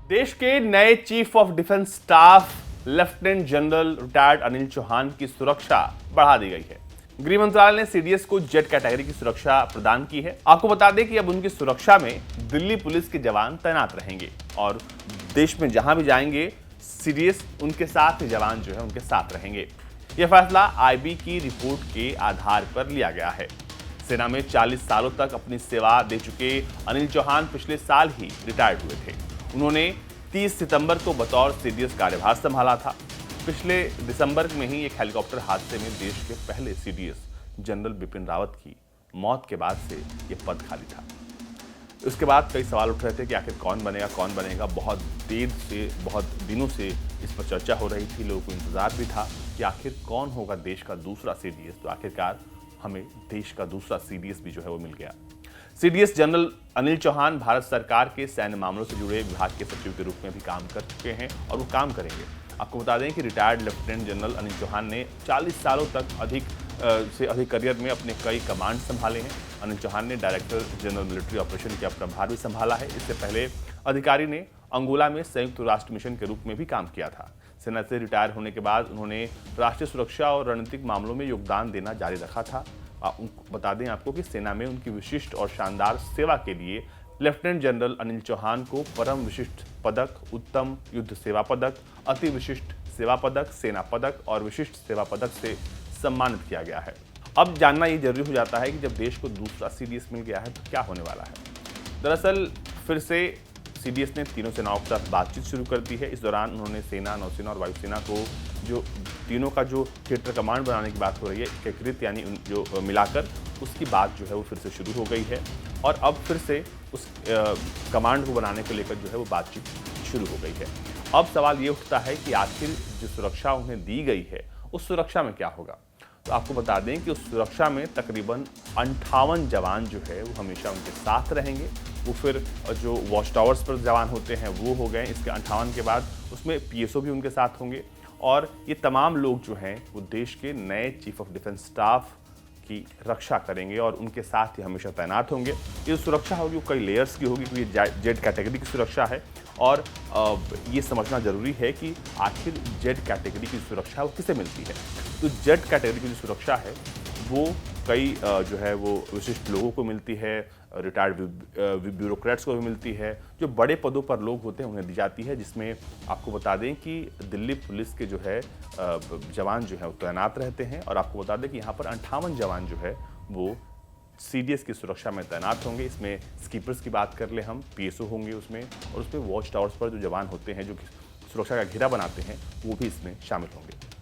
देश के नए chief of defence staff lieutenant general retired Anil Chauhan की सुरक्षा बढ़ा दी गई है। गृह मंत्रालय ने सीडीएस को जेड कैटेगरी की सुरक्षा प्रदान की है। आपको बता दें कि अब उनकी सुरक्षा में दिल्ली पुलिस के जवान तैनात रहेंगे और देश में जहां भी जाएंगे सीडीएस उनके साथ जवान जो है उनके साथ रहेंगे। यह फैसला आईबी की रिपोर्ट के आधार पर लिया गया है। सेना में 40 सालों तक अपनी सेवा दे चुके अनिल चौहान पिछले साल ही रिटायर्ड हुए थे। उन्होंने 30 सितंबर को बतौर सीडीएस कार्यभार संभाला था। पिछले दिसंबर में ही एक हेलीकॉप्टर हादसे में देश के पहले सीडीएस जनरल बिपिन रावत की मौत के बाद से यह पद खाली था। उसके बाद कई सवाल उठ रहे थे कि आखिर कौन बनेगा। बहुत देर से, बहुत दिनों से इस पर चर्चा हो रही थी। लोगों को इंतजार भी था कि आखिर कौन होगा देश का दूसरा सीडीएस। तो आखिरकार हमें देश का दूसरा सीडीएस भी जो है वो मिल गया। सीडीएस जनरल अनिल चौहान भारत सरकार के सैन्य मामलों से जुड़े विभाग के सचिव के रूप में भी काम कर चुके हैं और वो काम करेंगे। आपको बता दें कि retired lieutenant general Anil Chauhan ने 40 सालों तक अधिक करियर में अपने कई कमांड संभाले हैं। अनिल चौहान ने डायरेक्टर जनरल मिलिट्री ऑपरेशन का प्रभार भी संभाला है। इससे पहले अधिकारी ने अंगोला में संयुक्त राष्ट्र मिशन के रूप में भी काम किया था। सेना से रिटायर होने के बाद उन्होंने राष्ट्रीय सुरक्षा और रणनीतिक मामलों में योगदान देना जारी रखा था। बता दें आपको कि सेना में उनकी विशिष्ट और शानदार सेवा के लिए लेफ्टिनेंट जनरल अनिल चौहान को परम विशिष्ट पदक, उत्तम युद्ध सेवा पदक, अति विशिष्ट सेवा पदक, सेना पदक और विशिष्ट सेवा पदक से सम्मानित किया गया है। अब जानना ये जरूरी हो जाता है कि जब देश को दूसरा सीडीएस मिल गया है तो क्या होने वाला है। दरअसल फिर से सीडीएस ने तीनों सेनाओं के साथ बातचीत शुरू कर दी है। इस दौरान उन्होंने सेना, नौसेना और वायुसेना को जो तीनों का जो थिएटर कमांड बनाने की बात हो रही है, एकीकृत यानी जो मिलाकर, उसकी बात जो है वो फिर से शुरू हो गई है और अब फिर से उस कमांड को बनाने को लेकर जो है वो बातचीत शुरू हो गई है। अब सवाल ये उठता है कि आखिर जो सुरक्षा उन्हें दी गई है उस सुरक्षा में क्या होगा। तो आपको बता दें कि उस सुरक्षा में तकरीबन 58 जवान जो है वो हमेशा उनके साथ रहेंगे। वो फिर जो वॉच टावर्स पर जवान होते हैं वो हो गए। इसके 58 के बाद उसमें पीएसओ भी उनके साथ होंगे और ये तमाम लोग जो हैं वो देश के नए चीफ ऑफ डिफेंस स्टाफ की रक्षा करेंगे और उनके साथ ही हमेशा तैनात होंगे। ये सुरक्षा होगी वो कई लेयर्स की होगी क्योंकि ये जेड कैटेगरी की सुरक्षा है और ये समझना जरूरी है कि आखिर जेड कैटेगरी की सुरक्षा वो किसे मिलती है। तो जेड कैटेगरी की जो सुरक्षा है वो कई जो है वो विशिष्ट लोगों को मिलती है, रिटायर्ड ब्यूरोक्रेट्स को भी मिलती है, जो बड़े पदों पर लोग होते हैं उन्हें दी जाती है। जिसमें आपको बता दें कि दिल्ली पुलिस के जो है जवान जो है वो तैनात रहते हैं और आपको बता दें कि यहाँ पर 58 जवान जो है वो सीडीएस की सुरक्षा में तैनात होंगे। इसमें स्कीपर्स की बात कर ले हम, पीएसओ होंगे उसमें और उसमें वॉच टावर्स पर जो जवान होते हैं जो सुरक्षा का घेरा बनाते हैं वो भी इसमें शामिल होंगे।